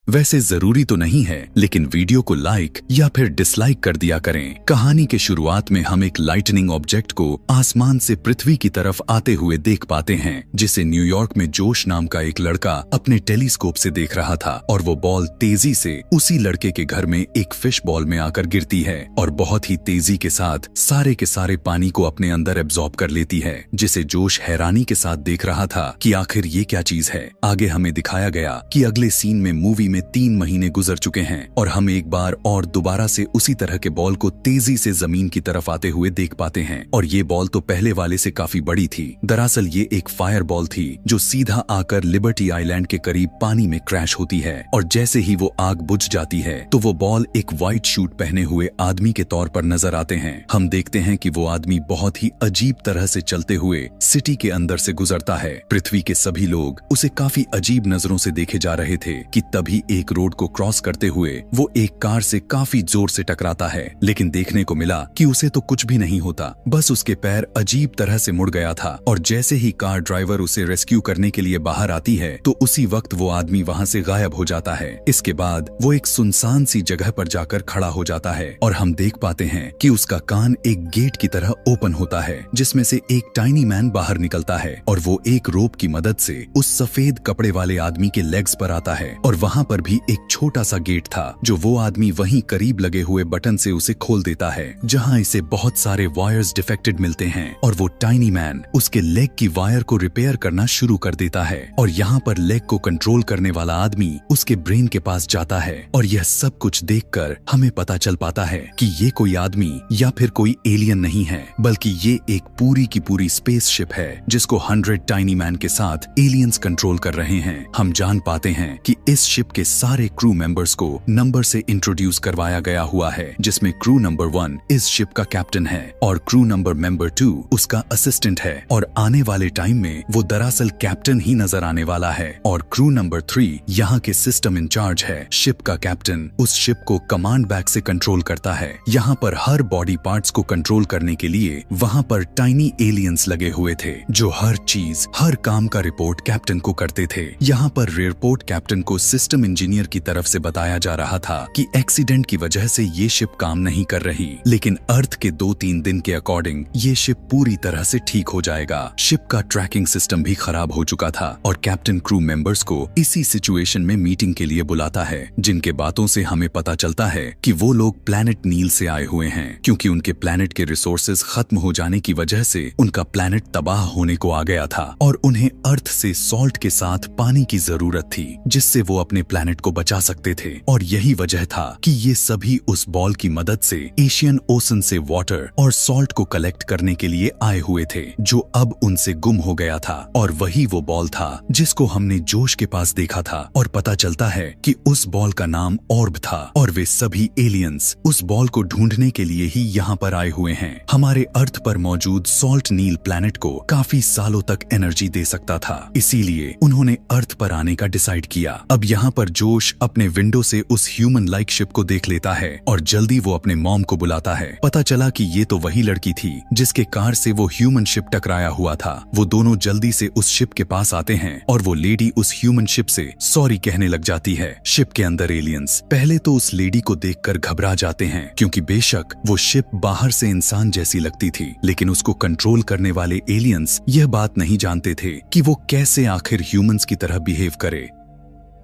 वैसे जरूरी तो नहीं है, लेकिन वीडियो को लाइक या फिर डिसलाइक कर दिया करें। कहानी के शुरुआत में हम एक लाइटनिंग ऑब्जेक्ट को आसमान से पृथ्वी की तरफ आते हुए देख पाते हैं, जिसे न्यूयॉर्क में जोश नाम का एक लड़का अपने टेलीस्कोप से देख रहा था और वो बॉल तेजी से उसी लड़के के घर में एक फिश बॉल में आकर गिरती है और बहुत ही तेजी के साथ सारे के सारे पानी को अपने अंदर एब्जॉर्ब कर लेती है, जिसे जोश हैरानी के साथ देख रहा था कि आखिर ये क्या चीज है। आगे हमें दिखाया गया कि अगले सीन में मूवी में 3 महीने गुजर चुके हैं और हम एक बार और दोबारा से उसी तरह के बॉल को तेजी से जमीन की तरफ आते हुए देख पाते हैं और ये बॉल तो पहले वाले से काफी बड़ी थी। दरअसल ये एक फायर बॉल थी जो सीधा आकर लिबर्टी आइलैंड के करीब पानी में क्रैश होती है और जैसे ही वो आग बुझ जाती है तो वो बॉल एक व्हाइट शूट पहने हुए आदमी के तौर पर नजर आते हैं। हम देखते हैं कि वो आदमी बहुत ही अजीब तरह से चलते हुए सिटी के अंदर से गुजरता है। पृथ्वी के सभी लोग उसे काफी अजीब नजरों से देखे जा रहे थे कि तभी एक रोड को क्रॉस करते हुए वो एक कार से काफी जोर से टकराता है, लेकिन देखने को मिला कि उसे तो कुछ भी नहीं होता, बस उसके पैर अजीब तरह से मुड़ गया था और जैसे ही कार ड्राइवर उसे रेस्क्यू करने के लिए बाहर आती है तो उसी वक्त वो आदमी वहां से गायब हो जाता है। इसके बाद वो एक सुनसान सी जगह पर जाकर खड़ा हो जाता है और हम देख पाते हैं कि उसका कान एक गेट की तरह ओपन होता है जिसमें से एक टाइनी मैन बाहर निकलता है और वो एक रोप की मदद से उस सफेद कपड़े वाले आदमी के लेग्स पर आता है और वहां पर भी एक छोटा सा गेट था जो वो आदमी वहीं करीब लगे हुए बटन से उसे खोल देता है, जहां इसे बहुत सारे वायर्स डिफेक्टेड मिलते हैं और वो टाइनी मैन उसके लेग की वायर को रिपेयर करना शुरू कर देता है और यहाँ पर लेग को कंट्रोल करने वाला आदमी उसके ब्रेन के पास जाता है और यह सब कुछ देखकर हमें पता चल पाता है कि ये कोई आदमी या फिर कोई एलियन नहीं है, बल्कि ये एक पूरी की पूरी स्पेसशिप है जिसको 100 टाइनी मैन के साथ एलियंस कंट्रोल कर रहे हैं। हम जान पाते हैं कि इस शिप के सारे क्रू मेंबर्स को नंबर से इंट्रोड्यूस करवाया गया हुआ है, जिसमें क्रू नंबर 1 इस शिप का कैप्टन है और क्रू नंबर 2 उसका असिस्टेंट है और आने वाले टाइम में वो दरअसल कैप्टन ही नजर आने वाला है और क्रू नंबर 3 यहाँ के सिस्टम इंचार्ज है। शिप का कैप्टन उस शिप को कमांड बैग से कंट्रोल करता है। यहाँ पर हर बॉडी पार्ट्स को कंट्रोल करने के लिए वहाँ पर टाइनी एलियंस लगे हुए थे जो हर चीज हर काम का रिपोर्ट कैप्टन को करते थे। यहाँ पर रिपोर्ट कैप्टन को सिस्टम इंजीनियर की तरफ से बताया जा रहा था कि एक्सीडेंट की वजह से ये शिप काम नहीं कर रही, लेकिन अर्थ के 2-3 दिन के अकॉर्डिंग ये शिप पूरी तरह से ठीक हो जाएगा। शिप का ट्रैकिंग सिस्टम भी खराब हो चुका था और कैप्टन क्रू मेंबर्स को इसी सिचुएशन में मीटिंग के लिए बुलाता है, जिनके बातों से हमें पता चलता है कि वो लोग प्लैनेट नील से आए हुए हैं क्योंकि उनके प्लैनेट के रिसोर्सेज खत्म हो जाने की वजह से उनका प्लैनेट तबाह होने को आ गया था और उन्हें अर्थ से सॉल्ट के साथ पानी की जरूरत थी जिससे वो अपने प्लैनेट को बचा सकते थे और यही वजह था कि ये सभी उस बॉल की मदद से एशियन ओशन से वाटर और सॉल्ट को कलेक्ट करने के लिए आए हुए थे जो अब उनसे गुम हो गया था और वही वो बॉल था जिसको हमने जोश के पास देखा था और पता चलता है कि उस बॉल का नाम ऑर्ब था और वे सभी एलियंस उस बॉल को ढूंढने के लिए ही यहाँ पर आए हुए हैं। हमारे अर्थ पर मौजूद सॉल्ट नील प्लैनेट को काफी सालों तक एनर्जी दे सकता था, इसीलिए उन्होंने अर्थ पर आने का डिसाइड किया। अब यहाँ पर जोश अपने विंडो से उस ह्यूमन लाइक शिप को देख लेता है और जल्दी वो अपने मॉम को बुलाता है। पता चला कि ये तो वही लड़की थी जिसके कार से वो ह्यूमन शिप टकराया हुआ था। वो दोनों जल्दी से उस शिप के पास आते हैं और वो लेडी उस ह्यूमन शिप से सॉरी कहने लग जाती है। शिप के अंदर एलियंस पहले तो उस लेडी को देखकर घबरा जाते हैं क्योंकि बेशक वो शिप बाहर से इंसान जैसी लगती थी, लेकिन उसको कंट्रोल करने वाले एलियंस यह बात नहीं जानते थे कि वो कैसे आखिर ह्यूमंस की तरह बिहेव करे।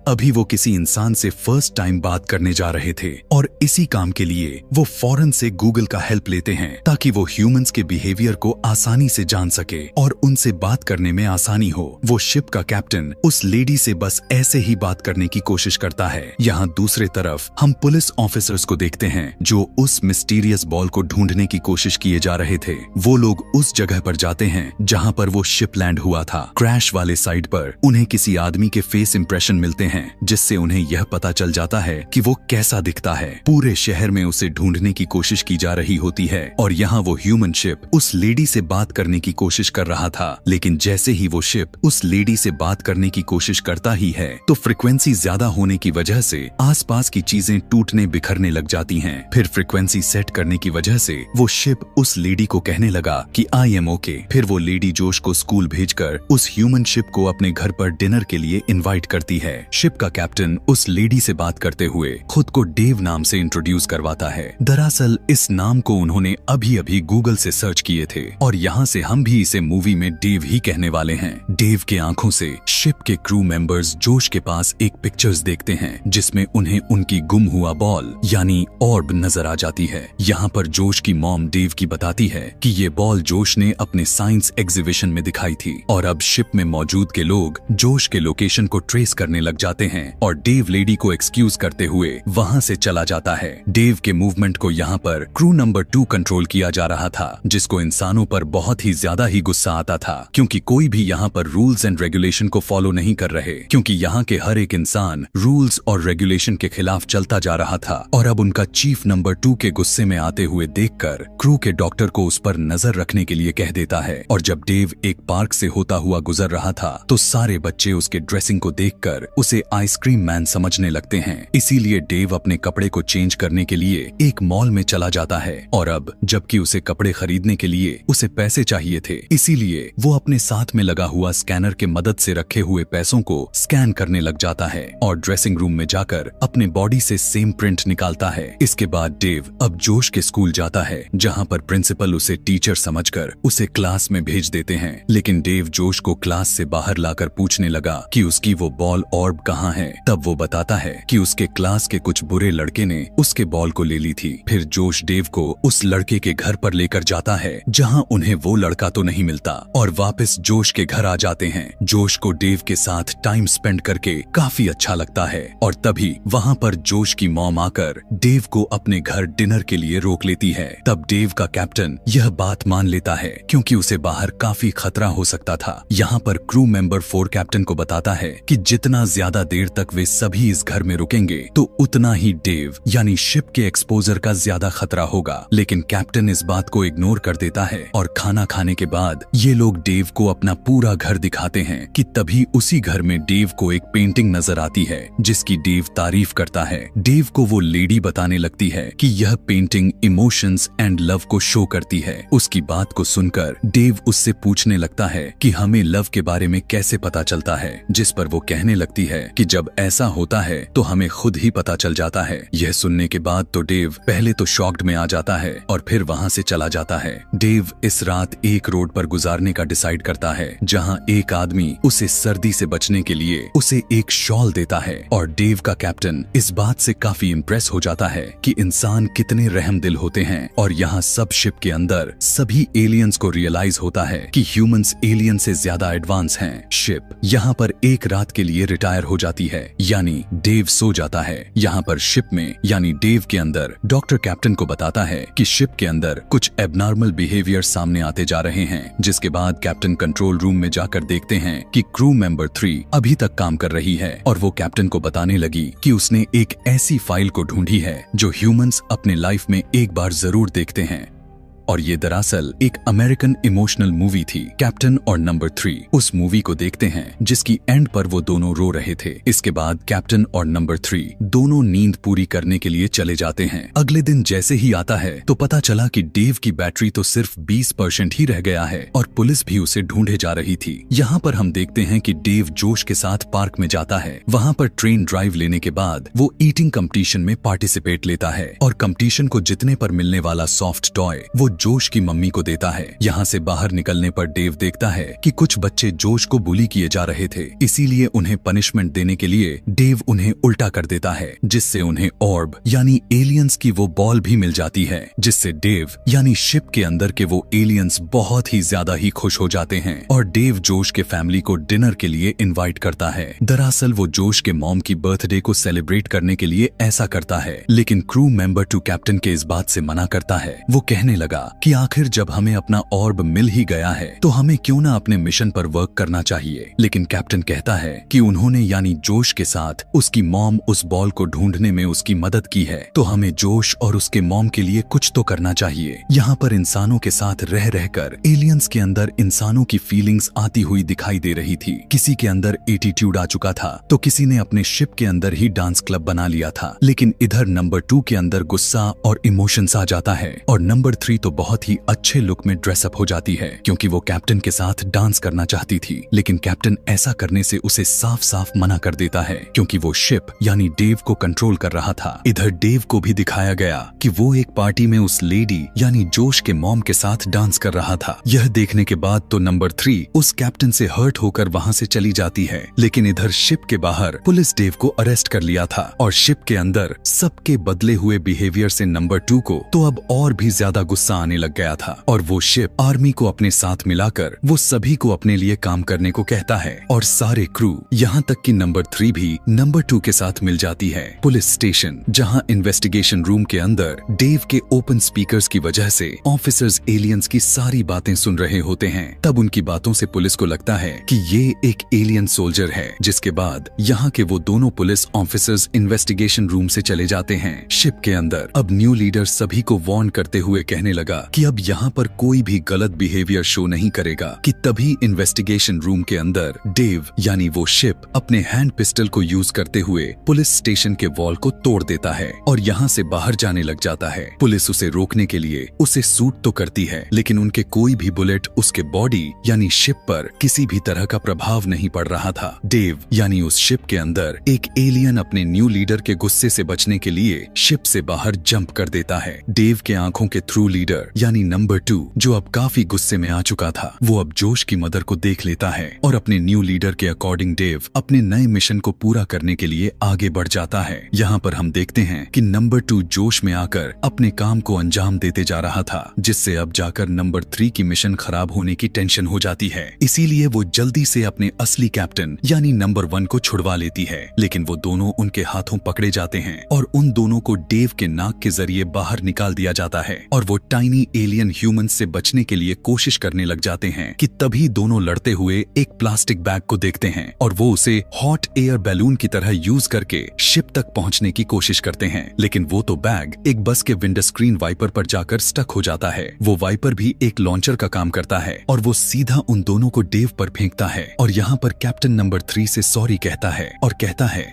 अभी वो किसी इंसान से फर्स्ट टाइम बात करने जा रहे थे और इसी काम के लिए वो फौरन से गूगल का हेल्प लेते हैं ताकि वो ह्यूमंस के बिहेवियर को आसानी से जान सके और उनसे बात करने में आसानी हो। वो शिप का कैप्टन उस लेडी से बस ऐसे ही बात करने की कोशिश करता है। यहाँ दूसरे तरफ हम पुलिस ऑफिसर्स को देखते हैं जो उस मिस्टीरियस बॉल को ढूंढने की कोशिश किए जा रहे थे। वो लोग उस जगह पर जाते हैं जहाँ पर वो शिप लैंड हुआ था। क्रैश वाले साइड पर उन्हें किसी आदमी के फेस इंप्रेशन मिलते हैं जिससे उन्हें यह पता चल जाता है कि वो कैसा दिखता है। पूरे शहर में उसे ढूंढने की कोशिश की जा रही होती है और यहाँ वो ह्यूमन शिप उस लेडी से बात करने की कोशिश कर रहा था, लेकिन जैसे ही वो शिप उस लेडी से बात करने की कोशिश करता ही है तो फ्रिक्वेंसी ज्यादा होने की वजह से आसपास की चीजें टूटने बिखरने लग जाती हैं। फिर फ्रिक्वेंसी सेट करने की वजह से वो शिप उस लेडी को कहने लगा कि आई एम ओके। फिर वो लेडी जोश को स्कूल भेजकर उस ह्यूमन शिप को अपने घर पर डिनर के लिए इनवाइट करती है। शिप का कैप्टन उस लेडी से बात करते हुए खुद को डेव नाम से इंट्रोड्यूस करवाता है। दरअसल इस नाम को उन्होंने अभी अभी गूगल से सर्च किए थे और यहाँ से हम भी इसे मूवी में डेव ही कहने वाले हैं। डेव के आंखों से शिप के क्रू मेंबर्स जोश के पास एक पिक्चर्स देखते हैं जिसमें उन्हें उनकी गुम हुआ बॉल यानी ऑर्ब नजर आ जाती है। यहाँ पर जोश की मॉम डेव की बताती है कि ये बॉल जोश ने अपने साइंस एग्जीबिशन में दिखाई थी और अब शिप में मौजूद के लोग जोश के लोकेशन को ट्रेस करने लग जाते हैं और डेव लेडी को एक्सक्यूज करते हुए वहाँ से चला जाता है। डेव के मूवमेंट को यहाँ पर क्रू नंबर 2 कंट्रोल किया जा रहा था, जिसको इंसानों पर बहुत ही ज्यादा ही गुस्सा आता था क्योंकि कोई भी यहाँ पर रूल्स एंड रेगुलेशन को फॉलो नहीं कर रहे, क्योंकि यहाँ के हर एक इंसान रूल्स और रेगुलेशन के खिलाफ चलता जा रहा था। और अब उनका चीफ नंबर 2 के गुस्से में आते हुए देखकर क्रू के डॉक्टर को उस पर नजर रखने के लिए कह देता है। और जब डेव एक पार्क से होता हुआ गुजर रहा था तो सारे बच्चे उसके ड्रेसिंग को देखकर उसे आइसक्रीम मैन समझने लगते हैं। इसीलिए डेव अपने कपड़े को चेंज करने के लिए एक मॉल में चला जाता है और अब जबकि उसे कपड़े खरीदने के लिए उसे पैसे चाहिए थे, इसीलिए वो अपने साथ में लगा हुआ स्कैनर के मदद से रखे हुए पैसों को स्कैन करने लग जाता है और ड्रेसिंग रूम में जाकर अपने बॉडी से सेम प्रिंट निकालता है। इसके बाद डेव अब जोश के स्कूल जाता है जहाँ पर प्रिंसिपल उसे टीचर समझकर उसे क्लास में भेज देते हैं। लेकिन डेव जोश को क्लास से बाहर लाकर पूछने लगा कि उसकी वो बॉल ऑर्ब कहाँ है। तब वो बताता है कि उसके क्लास के कुछ बुरे लड़के ने उसके बॉल को ले ली थी। फिर जोश डेव को उस लड़के के घर पर लेकर जाता है जहाँ उन्हें वो लड़का तो नहीं मिलता और वापस जोश के घर आ जाते हैं। जोश को डेव के साथ टाइम स्पेंड करके काफी अच्छा लगता है और तभी वहाँ पर जोश की मॉम आकर डेव को अपने घर डिनर के लिए रोक लेती है। तब डेव का कैप्टन यह बात मान लेता है क्योंकि उसे बाहर काफी खतरा हो सकता था। यहाँ पर क्रू मेंबर 4 कैप्टन को बताता है कि जितना ज्यादा देर तक वे सभी इस घर में रुकेंगे तो उतना ही डेव यानी शिप के एक्सपोजर का ज्यादा खतरा होगा। लेकिन कैप्टन इस बात को इग्नोर कर देता है और खाना खाने के बाद ये लोग डेव को अपना पूरा घर दिखाते हैं कि तभी उसी घर में डेव को एक पेंटिंग नजर आती है जिसकी डेव तारीफ करता है। डेव को वो लेडी बताने लगती है कि यह पेंटिंग इमोशंस एंड लव को शो करती है। उसकी बात को सुनकर डेव उससे पूछने लगता है कि हमें लव के बारे में कैसे पता चलता है, जिस पर वो कहने लगती है कि जब ऐसा होता है तो हमें खुद ही पता चल जाता है। यह सुनने के बाद तो डेव पहले तो शॉक्ड में आ जाता है और फिर वहाँ से चला जाता है। डेव इस रात एक रोड पर गुजारने का डिसाइड करता है जहाँ एक आदमी उसे सर्दी से बचने के लिए उसे एक शॉल देता है और डेव का कैप्टन इस बात से काफी इम्प्रेस हो जाता है कि इंसान कितने रहमदिल होते हैं। और यहाँ सब शिप के अंदर सभी एलियंस को रियलाइज होता है कि ह्यूमंस एलियन से ज्यादा एडवांस हैं। शिप यहाँ पर एक रात के लिए रिटायर हो जाती है यानी डेव सो जाता है। यहाँ पर शिप में यानी डेव के अंदर डॉक्टर कैप्टन को बताता है कि शिप के अंदर कुछ एबनॉर्मल बिहेवियर सामने आते जा रहे हैं। जिसके बाद कैप्टन कंट्रोल रूम में जाकर देखते हैं कि क्रू मेंबर 3 अभी तक काम कर रही है और वो कैप्टन को बताने लगी कि उसने एक ऐसी फाइल को ढूंढी है जो ह्यूमंस अपने लाइफ में एक बार जरूर देखते हैं। और ये दरअसल एक अमेरिकन इमोशनल मूवी थी, कैप्टन और नंबर 3 उस मूवी को देखते हैं जिसकी एंड पर वो दोनों रो रहे थे। इसके बाद कैप्टन और नंबर 3 दोनों नींद पूरी करने के लिए चले जाते हैं। अगले दिन जैसे ही आता है तो पता चला कि डेव की बैटरी तो सिर्फ 20% ही रह गया है और पुलिस भी उसे ढूंढे जा रही थी। यहाँ पर हम देखते हैं कि डेव जोश के साथ पार्क में जाता है। वहाँ पर ट्रेन ड्राइव लेने के बाद वो ईटिंग कंपटीशन में पार्टिसिपेट लेता है और कंपटीशन को जीतने पर मिलने वाला सॉफ्ट टॉय वो जोश की मम्मी को देता है। यहाँ से बाहर निकलने पर डेव देखता है कि कुछ बच्चे जोश को बुली किए जा रहे थे, इसीलिए उन्हें पनिशमेंट देने के लिए डेव उन्हें उल्टा कर देता है जिससे उन्हें ऑर्ब यानी एलियंस की वो बॉल भी मिल जाती है, जिससे डेव यानी शिप के अंदर के वो एलियंस बहुत ही ज्यादा ही खुश हो जाते हैं और डेव जोश के फैमिली को डिनर के लिए इनवाइट करता है। दरअसल वो जोश के मॉम की बर्थडे को सेलिब्रेट करने के लिए ऐसा करता है, लेकिन क्रू मेंबर 2 कैप्टन के इस बात से मना करता है। वो कहने लगा कि आखिर जब हमें अपना ऑर्ब मिल ही गया है तो हमें क्यों ना अपने मिशन पर वर्क करना चाहिए। लेकिन कैप्टन कहता है कि उन्होंने यानी जोश के साथ उसकी मॉम उस बॉल को ढूंढने में उसकी मदद की है, तो हमें जोश और उसके मॉम के लिए कुछ तो करना चाहिए। यहाँ पर इंसानों के साथ रह रहकर एलियंस के अंदर इंसानों की फीलिंग्स आती हुई दिखाई दे रही थी। किसी के अंदर एटीट्यूड आ चुका था तो किसी ने अपने शिप के अंदर ही डांस क्लब बना लिया था, लेकिन इधर नंबर 2 के अंदर गुस्सा और इमोशंस आ जाता है और नंबर 3 तो बहुत ही अच्छे लुक में ड्रेसअप हो जाती है क्योंकि वो कैप्टन के साथ डांस करना चाहती थी, लेकिन कैप्टन ऐसा करने से उसे साफ साफ मना कर देता है क्योंकि वो शिप यानी डेव को कंट्रोल कर रहा था। इधर डेव को भी दिखाया गया कि वो एक पार्टी में उस लेडी यानी जोश के मॉम के साथ डांस कर रहा था। यह देखने के बाद तो नंबर 3 उस कैप्टन से हर्ट होकर वहां से चली जाती है, लेकिन इधर शिप के बाहर पुलिस डेव को अरेस्ट कर लिया था और शिप के अंदर सबके बदले हुए बिहेवियर से नंबर 2 को तो अब और भी ज्यादा गुस्सा आने लग गया था और वो शिप आर्मी को अपने साथ मिलाकर वो सभी को अपने लिए काम करने को कहता है और सारे क्रू यहाँ तक कि नंबर 3 भी नंबर 2 के साथ मिल जाती है। पुलिस स्टेशन जहाँ इन्वेस्टिगेशन रूम के अंदर डेव के ओपन स्पीकर्स की वजह से ऑफिसर्स एलियंस की सारी बातें सुन रहे होते हैं। तब उनकी बातों से पुलिस को लगता है कि ये एक एलियन सोल्जर है, जिसके बाद यहाँ के वो दोनों पुलिस ऑफिसर्स इन्वेस्टिगेशन रूम से चले जाते हैं। शिप के अंदर अब न्यू लीडर सभी को वार्न करते हुए कहने लगा कि अब यहाँ पर कोई भी गलत बिहेवियर शो नहीं करेगा कि तभी इन्वेस्टिगेशन रूम के अंदर डेव यानी वो शिप अपने हैंड पिस्टल को यूज करते हुए पुलिस स्टेशन के वॉल को तोड़ देता है और यहाँ से बाहर जाने लग जाता है। पुलिस उसे रोकने के लिए उसे शूट तो करती है, लेकिन उनके कोई भी बुलेट उसके बॉडी यानी शिप पर किसी भी तरह का प्रभाव नहीं पड़ रहा था। डेव यानी उस शिप के अंदर एक एलियन अपने न्यू लीडर के गुस्से से बचने के लिए शिप से बाहर जंप कर देता है। डेव के आंखों के थ्रू लीडर यानी नंबर 2 जो अब काफी गुस्से में आ चुका था, वो अब जोश की मदर को देख लेता है और अपने न्यू लीडर के अकॉर्डिंग डेव अपने नए मिशन को पूरा करने के लिए आगे बढ़ जाता है। यहाँ पर हम देखते हैं कि नंबर 2 जोश में आकर अपने काम को अंजाम देते जा रहा था, जिससे अब जाकर नंबर 3 की मिशन खराब होने की टेंशन हो जाती है। इसीलिए वो जल्दी से अपने असली कैप्टन यानी नंबर 1 को छुड़वा लेती है, लेकिन वो दोनों उनके हाथों पकड़े जाते हैं और उन दोनों को डेव के नाक के जरिए बाहर निकाल दिया जाता है और वो टाइनी एलियन ह्यूमन से बचने के लिए कोशिश करने लग जाते हैं कि तभी दोनों लड़ते हुए एक प्लास्टिक बैग को देखते हैं और वो उसे हॉट एयर बैलून की तरह यूज करके शिप तक पहुंचने की कोशिश करते हैं, लेकिन वो तो बैग एक बस के विंडो स्क्रीन वाइपर पर जाकर स्टक हो जाता है। वो वाइपर भी एक लॉन्चर का काम करता है और वो सीधा उन दोनों को डेव पर फेंकता है और यहाँ पर कैप्टन नंबर 3 से सॉरी कहता है और कहता है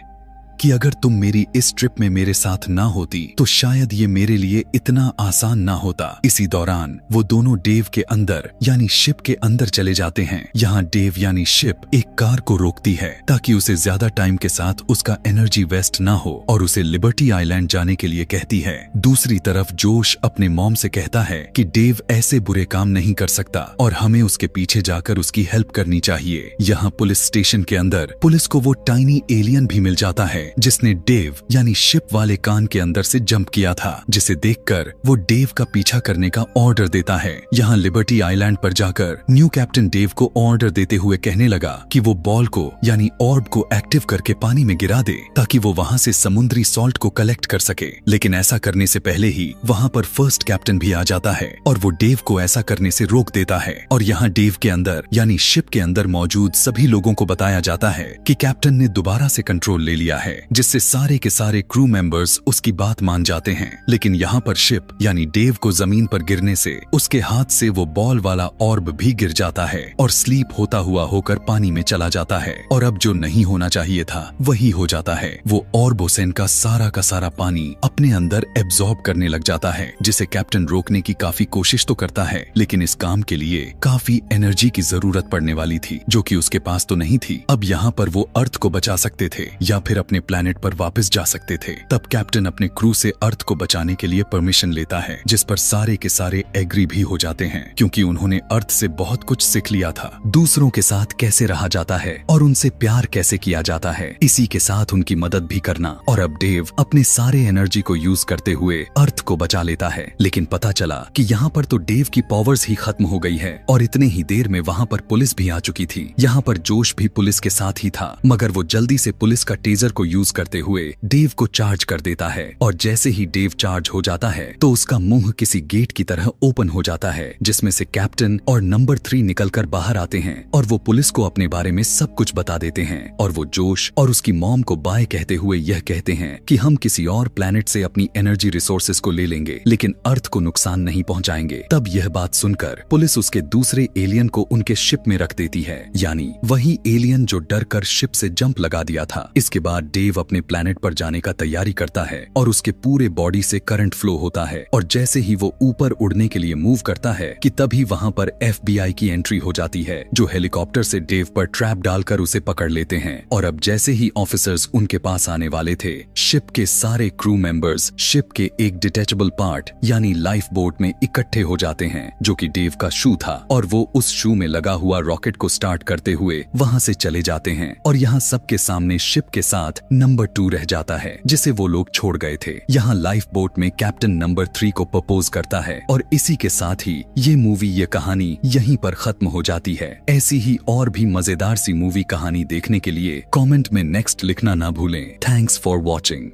कि अगर तुम मेरी इस ट्रिप में मेरे साथ ना होती तो शायद ये मेरे लिए इतना आसान ना होता। इसी दौरान वो दोनों डेव के अंदर यानी शिप के अंदर चले जाते हैं। यहाँ डेव यानी शिप एक कार को रोकती है ताकि उसे ज्यादा टाइम के साथ उसका एनर्जी वेस्ट ना हो और उसे लिबर्टी आइलैंड जाने के लिए कहती है। दूसरी तरफ जोश अपने मॉम से कहता है कि डेव ऐसे बुरे काम नहीं कर सकता और हमें उसके पीछे जाकर उसकी हेल्प करनी चाहिए। यहाँ पुलिस स्टेशन के अंदर पुलिस को वो टाइनी एलियन भी मिल जाता है जिसने डेव यानी शिप वाले कान के अंदर से जंप किया था, जिसे देखकर वो डेव का पीछा करने का ऑर्डर देता है। यहाँ लिबर्टी आइलैंड पर जाकर न्यू कैप्टन डेव को ऑर्डर देते हुए कहने लगा कि वो बॉल को यानी ऑर्ब को एक्टिव करके पानी में गिरा दे ताकि वो वहाँ से समुद्री सॉल्ट को कलेक्ट कर सके, लेकिन ऐसा करने से पहले ही वहाँ पर फर्स्ट कैप्टन भी आ जाता है और वो डेव को ऐसा करने से रोक देता है। और यहाँ डेव के अंदर यानी शिप के अंदर मौजूद सभी लोगों को बताया जाता है कि कैप्टन ने दोबारा से कंट्रोल ले लिया है, जिससे सारे के सारे क्रू मेंबर्स उसकी बात मान जाते हैं। लेकिन यहाँ पर शिप यानी डेव को जमीन पर गिरने से उसके हाथ से वो बॉल वाला ऑर्ब भी गिर जाता है और स्लीप होता हुआ होकर पानी में चला जाता है और अब जो नहीं होना चाहिए था वही हो जाता है। वो ऑर्बोसेन का सारा पानी अपने अंदर एब्जॉर्ब करने लग जाता है, जिसे कैप्टन रोकने की काफी कोशिश तो करता है, लेकिन इस काम के लिए काफी एनर्जी की जरूरत पड़ने वाली थी जो कि उसके पास तो नहीं थी। अब यहाँ पर वो अर्थ को बचा सकते थे या फिर अपने प्लेनेट पर वापस जा सकते थे। तब कैप्टन अपने क्रू से अर्थ को बचाने के लिए परमिशन लेता है, जिस पर सारे के सारे एग्री भी हो जाते हैं क्योंकि उन्होंने अर्थ से बहुत कुछ सीख लिया था, दूसरों के साथ कैसे रहा जाता है और उनसे प्यार कैसे किया जाता है, इसी के साथ उनकी मदद भी करना। और अब डेव अपने सारे एनर्जी को यूज करते हुए अर्थ को बचा लेता है, लेकिन पता चला कि यहाँ पर तो डेव की पावर्स ही खत्म हो गई है और इतने ही देर में वहाँ पर पुलिस भी आ चुकी थी। यहाँ पर जोश भी पुलिस के साथ ही था, मगर वो जल्दी से पुलिस का टेजर को यूज करते हुए डेव को चार्ज कर देता है और जैसे ही डेव चार्ज हो जाता है तो उसका मुंह किसी गेट की तरह ओपन हो जाता है, जिसमें से कैप्टन और नंबर 3 निकलकर बाहर आते हैं और वो पुलिस को अपने बारे में सब कुछ बता देते हैं। और वो जोश और उसकी मॉम को बाय कहते हुए यह कहते हैं कि हम किसी और प्लेनेट से अपनी एनर्जी रिसोर्सेज को ले लेंगे, लेकिन अर्थ को नुकसान नहीं पहुंचाएंगे। तब यह बात सुनकर पुलिस उसके दूसरे एलियन को उनके शिप में रख देती है, यानी वही एलियन जो डर कर शिप से जंप लगा दिया था। इसके बाद डेव अपने प्लैनेट पर जाने का तैयारी करता है और उसके पूरे बॉडी से करंट फ्लो होता है और जैसे ही वो ऊपर उड़ने के लिए मूव करता है कि तभी वहां पर FBI की एंट्री हो जाती है, जो हेलीकॉप्टर से डेव पर ट्रैप डालकर उसे पकड़ लेते हैं। और अब जैसे ही ऑफिसर्स उनके पास आने वाले थे, शिप के सारे क्रू मेंबर्स शिप के एक डिटैचेबल पार्ट यानी लाइफ बोट में इकट्ठे हो जाते हैं, जो कि डेव का शू था, और वो उस शू में लगा हुआ रॉकेट को स्टार्ट करते हुए वहां से चले जाते हैं। और यहाँ सबके सामने शिप के साथ नंबर 2 रह जाता है, जिसे वो लोग छोड़ गए थे। यहाँ लाइफ बोट में कैप्टन नंबर 3 को प्रपोज करता है और इसी के साथ ही ये मूवी, ये कहानी यहीं पर खत्म हो जाती है। ऐसी ही और भी मजेदार सी मूवी कहानी देखने के लिए कमेंट में नेक्स्ट लिखना ना भूलें। Thanks for watching.